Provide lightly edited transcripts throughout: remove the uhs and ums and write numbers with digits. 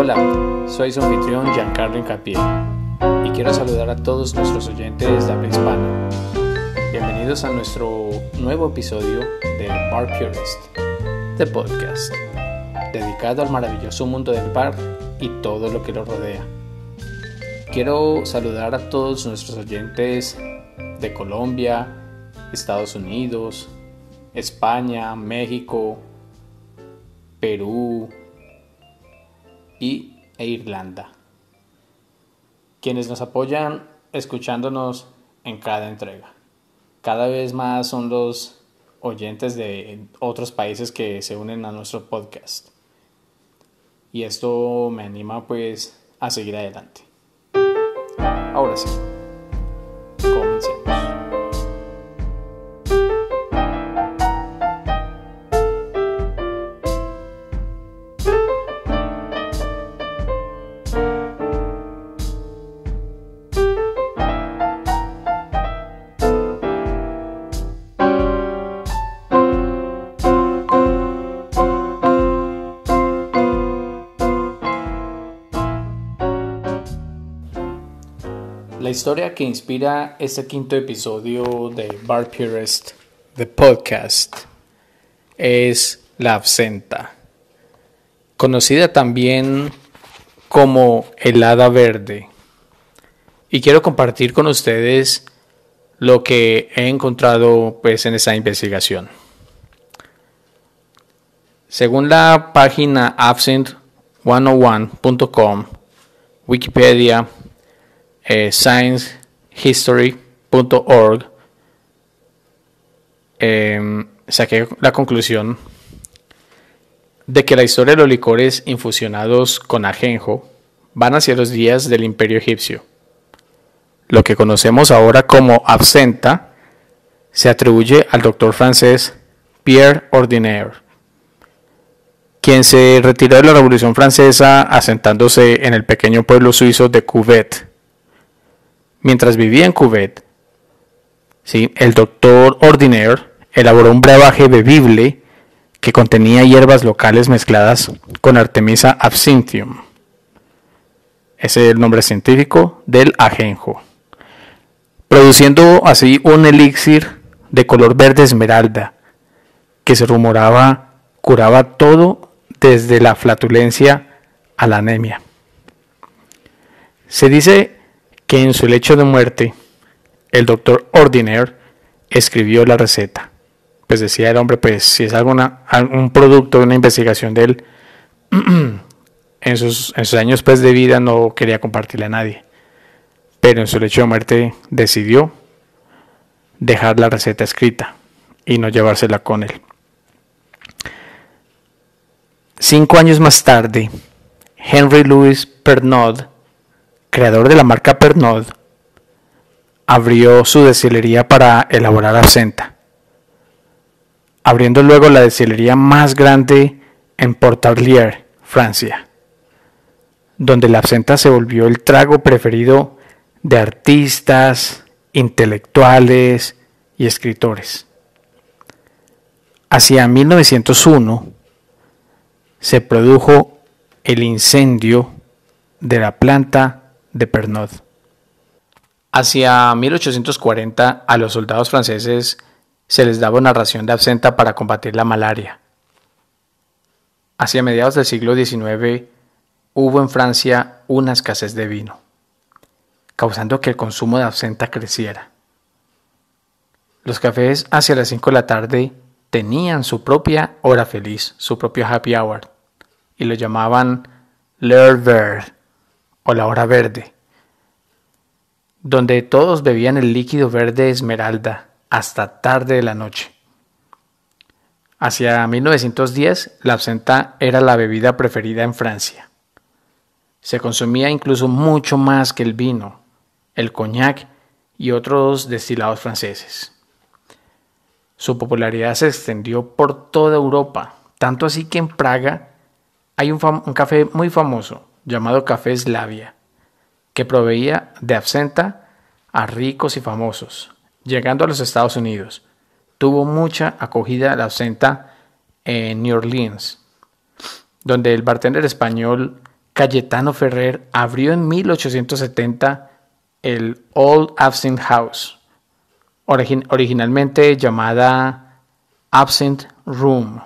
Hola, soy su anfitrión Giancarlo Incapié y quiero saludar a todos nuestros oyentes de habla hispana. Bienvenidos a nuestro nuevo episodio de Bar Purist, The Podcast, dedicado al maravilloso mundo del bar y todo lo que lo rodea. Quiero saludar a todos nuestros oyentes de Colombia, Estados Unidos, España, México, Perú e Irlanda, quienes nos apoyan escuchándonos en cada entrega. Cada vez más son los oyentes de otros países que se unen a nuestro podcast, y esto me anima pues a seguir adelante. Ahora sí, comencemos. La historia que inspira este quinto episodio de Bar Purist, The Podcast, es la absenta, conocida también como el hada verde. Y quiero compartir con ustedes lo que he encontrado pues, en esa investigación. Según la página absent101.com, Wikipedia, sciencehistory.org, saqué la conclusión de que la historia de los licores infusionados con ajenjo van hacia los días del Imperio Egipcio. Lo que conocemos ahora como absenta se atribuye al doctor francés Pierre Ordinaire, quien se retiró de la Revolución Francesa asentándose en el pequeño pueblo suizo de Cuvette. Mientras vivía en Cuvette, el doctor Ordinaire elaboró un brebaje bebible que contenía hierbas locales mezcladas con Artemisia absinthium. Ese es el nombre científico del ajenjo, produciendo así un elixir de color verde esmeralda que se rumoraba curaba todo desde la flatulencia a la anemia. Se dice que en su lecho de muerte, el doctor Ordinaire escribió la receta. Pues decía el hombre, pues si es algún producto de una investigación de él, en sus años pues, de vida no quería compartirle a nadie. Pero en su lecho de muerte decidió dejar la receta escrita y no llevársela con él. 5 años más tarde, Henry Louis Pernod, creador de la marca Pernod, abrió su destilería para elaborar absenta, abriendo luego la destilería más grande en Pontarlier, Francia, donde la absenta se volvió el trago preferido de artistas, intelectuales y escritores. Hacia 1901 se produjo el incendio de la planta de Pernod. Hacia 1840 a los soldados franceses se les daba una ración de absenta para combatir la malaria. Hacia mediados del siglo XIX hubo en Francia una escasez de vino, causando que el consumo de absenta creciera. Los cafés hacia las 5 de la tarde tenían su propia hora feliz, su propio happy hour, y lo llamaban l'heure verte, o la hora verde, donde todos bebían el líquido verde esmeralda hasta tarde de la noche. Hacia 1910, la absenta era la bebida preferida en Francia. Se consumía incluso mucho más que el vino, el coñac y otros destilados franceses. Su popularidad se extendió por toda Europa, tanto así que en Praga hay un café muy famoso llamado Café Slavia, que proveía de absenta a ricos y famosos. Llegando a los Estados Unidos, tuvo mucha acogida la absenta en New Orleans, donde el bartender español Cayetano Ferrer abrió en 1870 el Old Absinthe House, originalmente llamada Absinthe Room,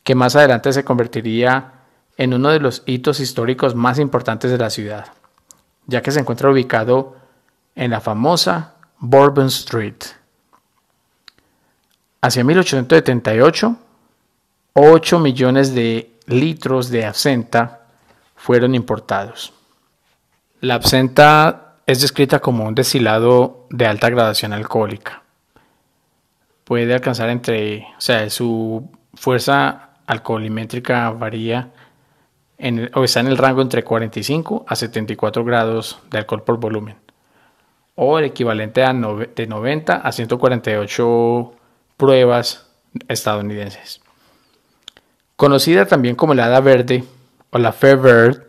que más adelante se convertiría en uno de los hitos históricos más importantes de la ciudad, ya que se encuentra ubicado en la famosa Bourbon Street. Hacia 1878, 8 millones de litros de absenta fueron importados. La absenta es descrita como un destilado de alta graduación alcohólica. Puede alcanzar su fuerza alcoholimétrica varía o está en el rango entre 45 a 74 grados de alcohol por volumen, o el equivalente de 90 a 148 pruebas estadounidenses. Conocida también como la Hada Verde o la Fair Bird,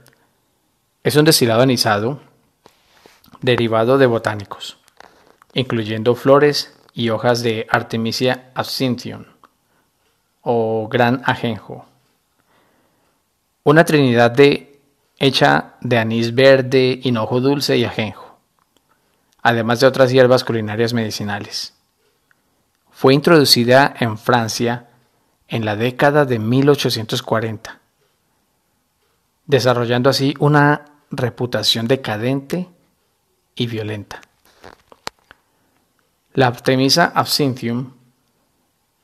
es un destilado anisado derivado de botánicos, incluyendo flores y hojas de Artemisia absinthium o gran ajenjo. Una trinidad hecha de anís verde, hinojo dulce y ajenjo, además de otras hierbas culinarias medicinales. Fue introducida en Francia en la década de 1840, desarrollando así una reputación decadente y violenta. La Artemisia absinthium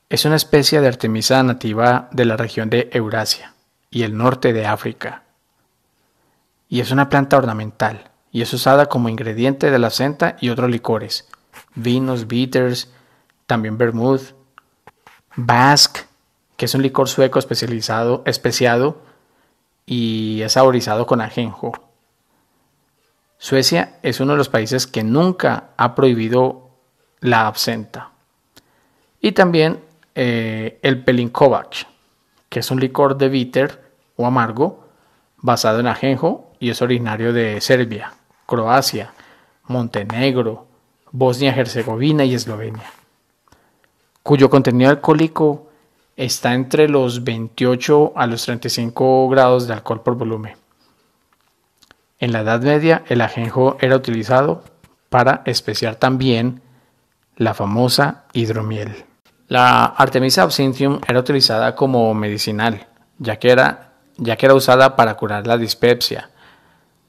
es una especie de Artemisia nativa de la región de Eurasia y el norte de África, y es una planta ornamental y es usada como ingrediente de la absenta y otros licores, vinos, bitters, también vermouth, basque, que es un licor sueco especiado y es saborizado con ajenjo. Suecia es uno de los países que nunca ha prohibido la absenta. Y también el Pelinkovac, que es un licor de bitter o amargo basado en ajenjo y es originario de Serbia, Croacia, Montenegro, Bosnia-Herzegovina y Eslovenia, cuyo contenido alcohólico está entre los 28 a los 35 grados de alcohol por volumen. En la Edad Media, el ajenjo era utilizado para especiar también la famosa hidromiel. La Artemisia absinthium era utilizada como medicinal, ya que era usada para curar la dispepsia,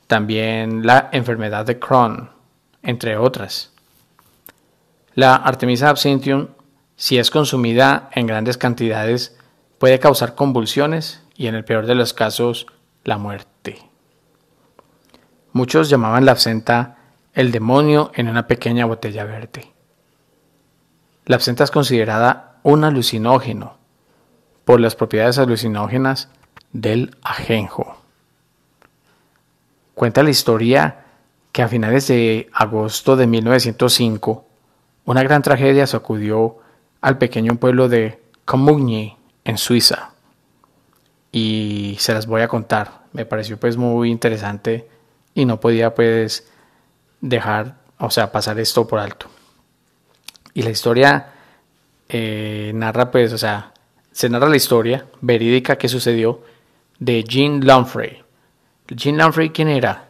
también la enfermedad de Crohn, entre otras. La Artemisia absinthium, si es consumida en grandes cantidades, puede causar convulsiones y, en el peor de los casos, la muerte. Muchos llamaban la absenta el demonio en una pequeña botella verde. La absenta es considerada un alucinógeno por las propiedades alucinógenas del ajenjo. Cuenta la historia que a finales de agosto de 1905, una gran tragedia sacudió al pequeño pueblo de Comugny, en Suiza. Y se las voy a contar. Me pareció muy interesante y no podía pasar esto por alto. Y la historia se narra la historia verídica que sucedió de Jean Lanfray. Jean Lanfray, ¿quién era?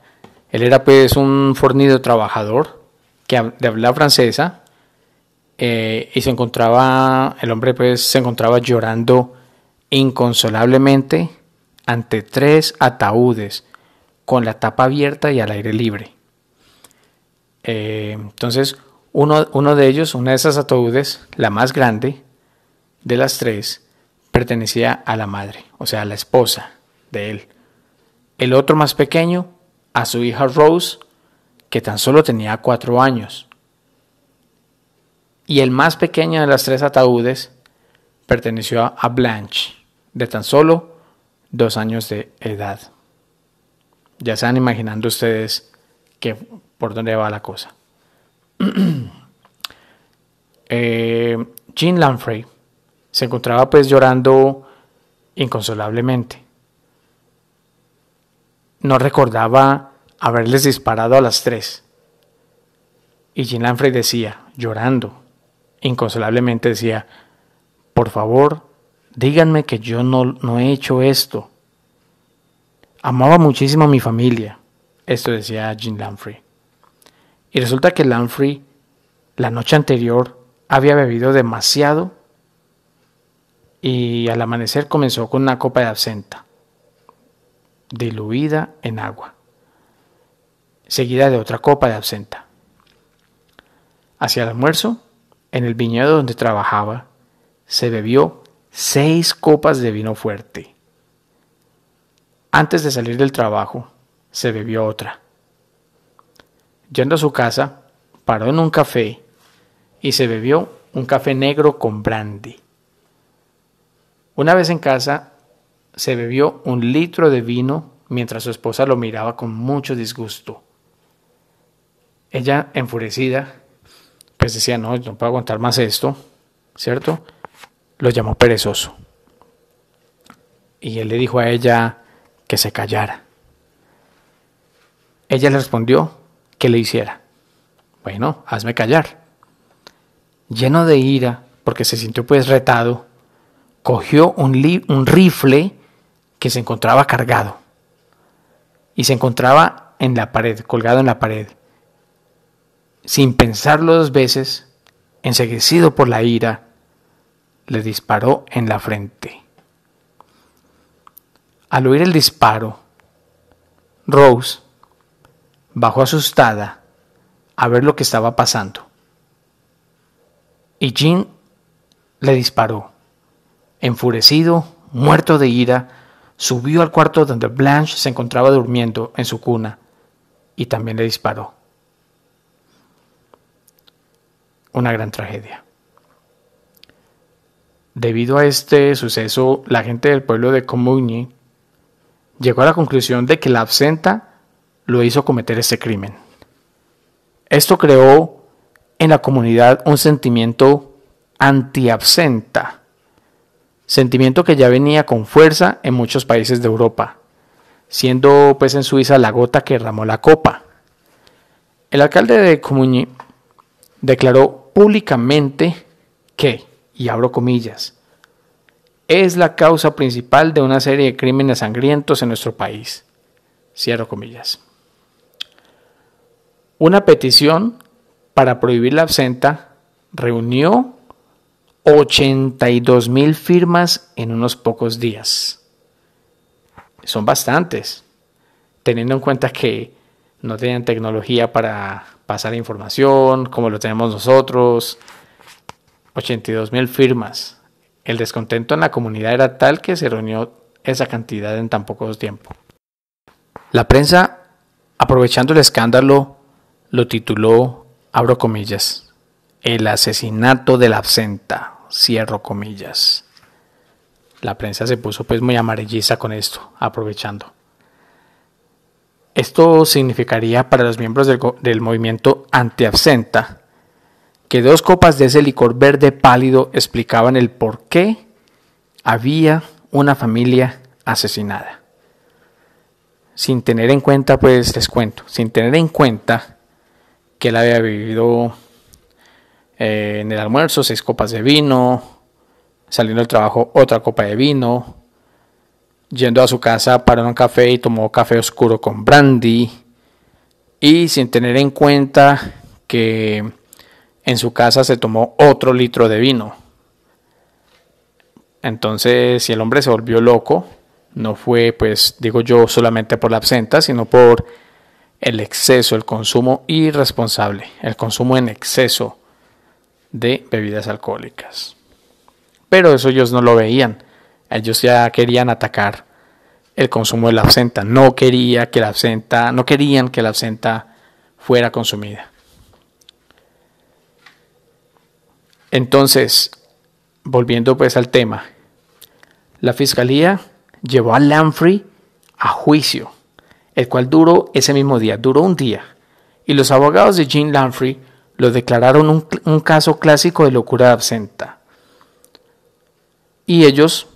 Él era un fornido trabajador de habla francesa, y el hombre se encontraba llorando inconsolablemente ante 3 ataúdes con la tapa abierta y al aire libre. Entonces uno de ellos, una de esas ataúdes, la más grande de las 3, pertenecía a la madre, o sea, a la esposa de él. El otro, más pequeño, a su hija Rose, que tan solo tenía 4 años. Y el más pequeño de las 3 ataúdes perteneció a Blanche, de tan solo 2 años de edad. Ya están imaginando ustedes por dónde va la cosa. Jean Lanfray se encontraba llorando inconsolablemente. No recordaba haberles disparado a las 3. Y Jean Lanfray decía, llorando inconsolablemente, decía: por favor, díganme que yo no he hecho esto. Amaba muchísimo a mi familia. Esto decía Jean Lamprey. Y resulta que Lamprey, la noche anterior, había bebido demasiado y al amanecer comenzó con una copa de absenta, diluida en agua, seguida de otra copa de absenta. Hacia el almuerzo, en el viñedo donde trabajaba, se bebió 6 copas de vino fuerte. Antes de salir del trabajo, se bebió otra. Yendo a su casa, paró en un café y se bebió un café negro con brandy. Una vez en casa, se bebió 1 litro de vino mientras su esposa lo miraba con mucho disgusto. Ella, enfurecida, pues decía, no puedo aguantar más esto, ¿cierto? Lo llamó perezoso. Y él le dijo a ella que se callara. Ella le respondió que le hiciera. Bueno, hazme callar. Lleno de ira, porque se sintió pues retado, cogió un rifle que se encontraba cargado y se encontraba en la pared, colgado en la pared. Sin pensarlo 2 veces, enceguecido por la ira, le disparó en la frente. Al oír el disparo, Rose bajó asustada a ver lo que estaba pasando. Y Jean le disparó. Enfurecido, muerto de ira, subió al cuarto donde Blanche se encontraba durmiendo en su cuna y también le disparó. Una gran tragedia. Debido a este suceso, la gente del pueblo de Comugny llegó a la conclusión de que la absenta lo hizo cometer este crimen. Esto creó en la comunidad un sentimiento anti-absenta, sentimiento que ya venía con fuerza en muchos países de Europa, siendo pues en Suiza la gota que derramó la copa. El alcalde de Comugny declaró públicamente que, y abro comillas, es la causa principal de una serie de crímenes sangrientos en nuestro país. Cierro comillas. Una petición para prohibir la absenta reunió 82,000 firmas en unos pocos días. Son bastantes, teniendo en cuenta que no tenían tecnología para pasar información como lo tenemos nosotros. 82,000 firmas. El descontento en la comunidad era tal que se reunió esa cantidad en tan poco tiempo. La prensa, aprovechando el escándalo, lo tituló, abro comillas, el asesinato de la absenta, cierro comillas. La prensa se puso pues muy amarillista con esto, aprovechando. Esto significaría para los miembros del movimiento anti-absenta que 2 copas de ese licor verde pálido explicaban el por qué había una familia asesinada. Sin tener en cuenta, pues les cuento, sin tener en cuenta que él había bebido en el almuerzo 6 copas de vino, saliendo del trabajo otra copa de vino, yendo a su casa paró en un café y tomó café oscuro con brandy, y sin tener en cuenta que en su casa se tomó otro litro de vino. Entonces, si el hombre se volvió loco, no fue, pues, digo yo, solamente por la absenta, sino por el exceso, el consumo irresponsable, el consumo en exceso de bebidas alcohólicas. Pero eso ellos no lo veían. Ellos ya querían atacar el consumo de la absenta. No querían que la absenta fuera consumida. Entonces, volviendo pues al tema, la fiscalía llevó a Lamprey a juicio, el cual duró ese mismo día, duró un día, y los abogados de Jean Lamprey lo declararon un caso clásico de locura de absenta. Y ellos,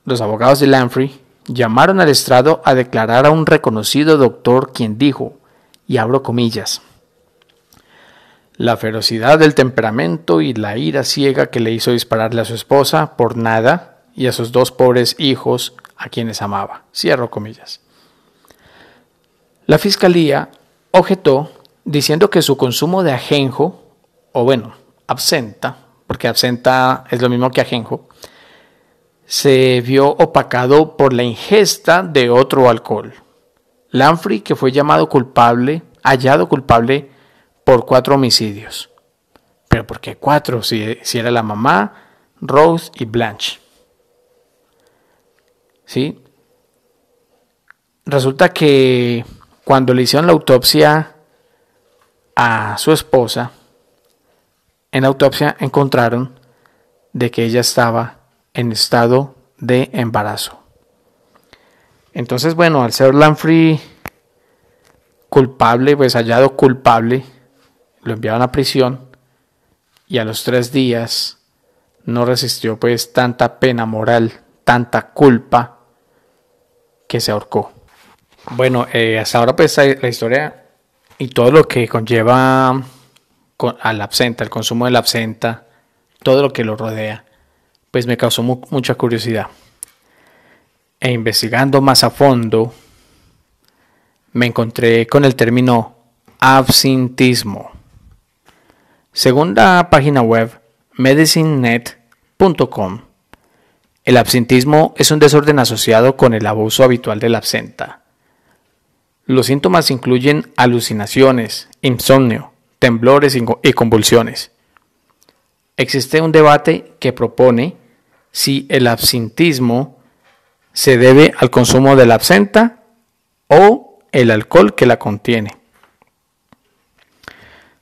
los abogados de Lamprey, llamaron al estrado a declarar a un reconocido doctor quien dijo, y abro comillas, la ferocidad del temperamento y la ira ciega que le hizo dispararle a su esposa por nada y a sus 2 pobres hijos a quienes amaba. Cierro comillas. La fiscalía objetó diciendo que su consumo de ajenjo, o bueno, absenta, porque absenta es lo mismo que ajenjo, se vio opacado por la ingesta de otro alcohol. Lamprey, que fue hallado culpable por 4 homicidios. ¿Pero por qué 4? Si era la mamá, Rose y Blanche. ¿Sí? Resulta que cuando le hicieron la autopsia a su esposa, en la autopsia encontraron de que ella estaba en estado de embarazo. Entonces, bueno, al ser Lamprey culpable, pues hallado culpable, lo enviaron a prisión y a los 3 días no resistió pues tanta pena moral, tanta culpa, que se ahorcó. Bueno, hasta ahora pues la historia y todo lo que conlleva al absenta, el consumo del absenta, todo lo que lo rodea, pues me causó mucha curiosidad. E investigando más a fondo, me encontré con el término absintismo. Según la página web medicinenet.com, el absintismo es un desorden asociado con el abuso habitual del absenta. Los síntomas incluyen alucinaciones, insomnio, temblores y convulsiones. Existe un debate que propone si el absintismo se debe al consumo del absenta o el alcohol que la contiene.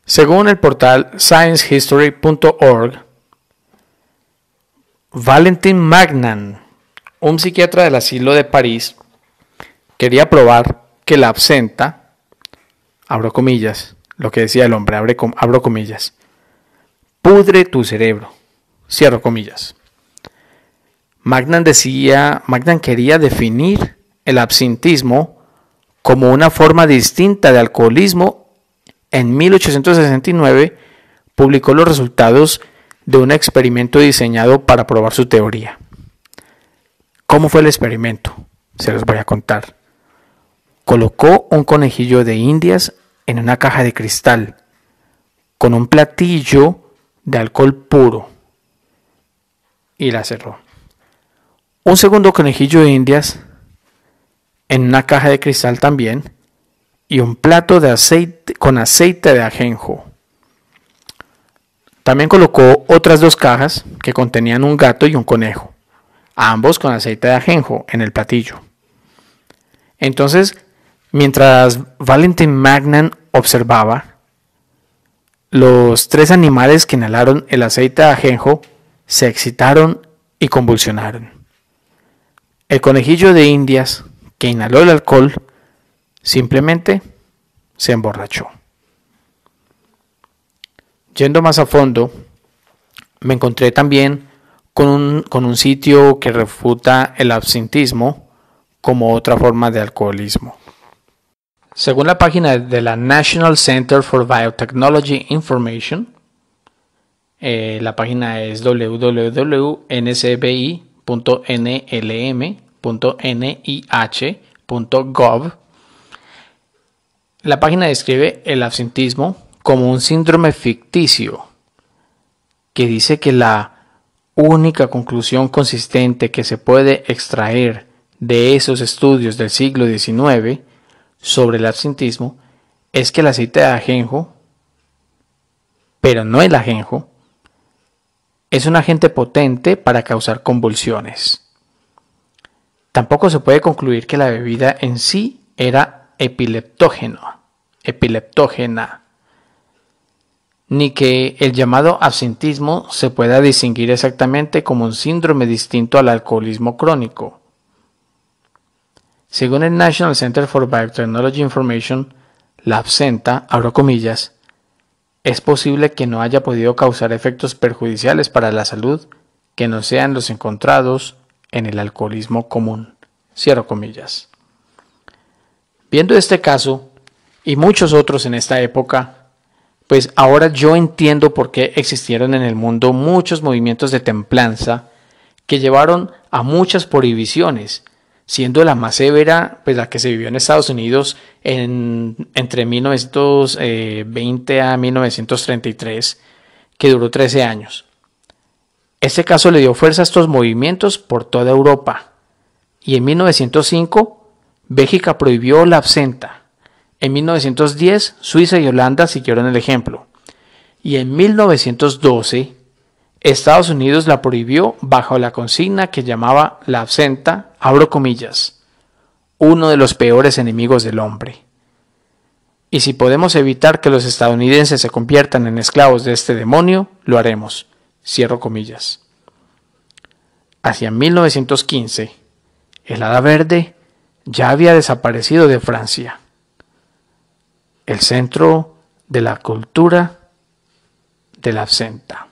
Según el portal sciencehistory.org, Valentin Magnan, un psiquiatra del asilo de París, quería probar que la absenta, abro comillas, lo que decía el hombre, abro comillas, pudre tu cerebro, cierro comillas. Magnan quería definir el absintismo como una forma distinta de alcoholismo. En 1869 publicó los resultados de un experimento diseñado para probar su teoría. ¿Cómo fue el experimento? Se los voy a contar. Colocó un conejillo de indias en una caja de cristal con un platillo de alcohol puro y la cerró. Un segundo conejillo de indias en una caja de cristal también y un plato de aceite con aceite de ajenjo. También colocó otras 2 cajas que contenían un gato y un conejo, ambos con aceite de ajenjo en el platillo. Entonces, mientras Valentin Magnan observaba, los 3 animales que inhalaron el aceite de ajenjo se excitaron y convulsionaron. El conejillo de indias que inhaló el alcohol simplemente se emborrachó. Yendo más a fondo, me encontré también con un sitio que refuta el absintismo como otra forma de alcoholismo. Según la página de la National Center for Biotechnology Information, la página es www.ncbi.nlm.nih.gov. La página describe el absintismo como un síndrome ficticio que dice que la única conclusión consistente que se puede extraer de esos estudios del siglo XIX sobre el absintismo es que el aceite de ajenjo, pero no el ajenjo, es un agente potente para causar convulsiones. Tampoco se puede concluir que la bebida en sí era epileptógena, ni que el llamado absintismo se pueda distinguir exactamente como un síndrome distinto al alcoholismo crónico. Según el National Center for Biotechnology Information, la absenta, abro comillas, es posible que no haya podido causar efectos perjudiciales para la salud que no sean los encontrados en el alcoholismo común, cierro comillas. Viendo este caso y muchos otros en esta época, pues ahora yo entiendo por qué existieron en el mundo muchos movimientos de templanza que llevaron a muchas prohibiciones siendo la más severa, pues la que se vivió en Estados Unidos entre 1920 a 1933, que duró 13 años. Este caso le dio fuerza a estos movimientos por toda Europa, y en 1905 Bélgica prohibió la absenta. En 1910 Suiza y Holanda siguieron el ejemplo, y en 1912 Estados Unidos la prohibió bajo la consigna que llamaba la absenta, abro comillas, uno de los peores enemigos del hombre. Y si podemos evitar que los estadounidenses se conviertan en esclavos de este demonio, lo haremos, cierro comillas. Hacia 1915, el hada verde ya había desaparecido de Francia, el centro de la cultura de la absenta.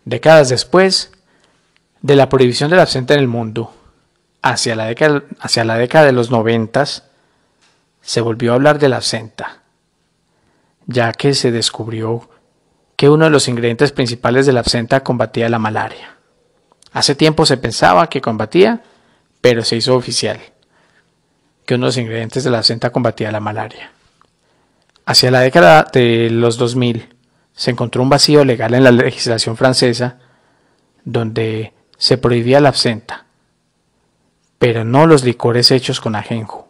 Décadas después de la prohibición de la absenta en el mundo, hacia la década de los 90, se volvió a hablar de la absenta, ya que se descubrió que uno de los ingredientes principales de la absenta combatía la malaria. Hace tiempo se pensaba que combatía, pero se hizo oficial que uno de los ingredientes de la absenta combatía la malaria. Hacia la década de los 2000, se encontró un vacío legal en la legislación francesa donde se prohibía la absenta, pero no los licores hechos con ajenjo.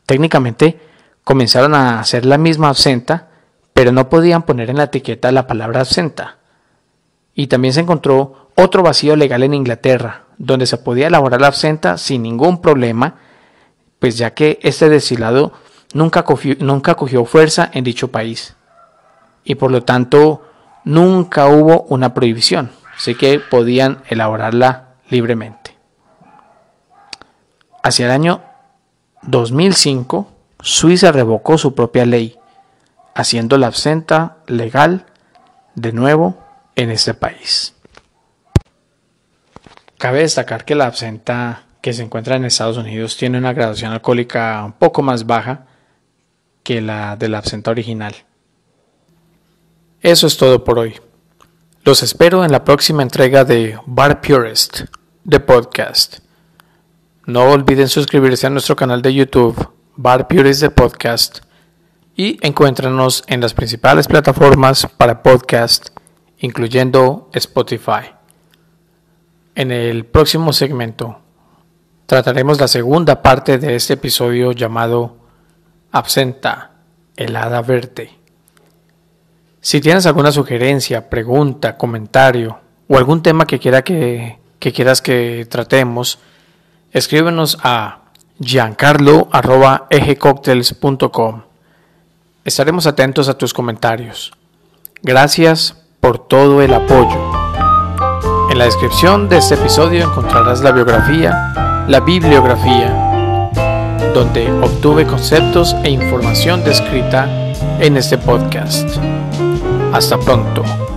Técnicamente comenzaron a hacer la misma absenta, pero no podían poner en la etiqueta la palabra absenta. Y también se encontró otro vacío legal en Inglaterra, donde se podía elaborar la absenta sin ningún problema, pues ya que este destilado nunca cogió fuerza en dicho país. Y por lo tanto nunca hubo una prohibición, así que podían elaborarla libremente. Hacia el año 2005, Suiza revocó su propia ley, haciendo la absenta legal de nuevo en este país. Cabe destacar que la absenta que se encuentra en Estados Unidos tiene una graduación alcohólica un poco más baja que la de la absenta original. Eso es todo por hoy. Los espero en la próxima entrega de Bar Purist, The Podcast. No olviden suscribirse a nuestro canal de YouTube, Bar Purist, The Podcast, y encuéntranos en las principales plataformas para podcast, incluyendo Spotify. En el próximo segmento trataremos la segunda parte de este episodio llamado Absenta, el hada verde. Si tienes alguna sugerencia, pregunta, comentario o algún tema que quieras que tratemos, escríbenos a giancarlo@egecocktails.com. Estaremos atentos a tus comentarios. Gracias por todo el apoyo. En la descripción de este episodio encontrarás la bibliografía, donde obtuve conceptos e información descrita en este podcast. Hasta pronto.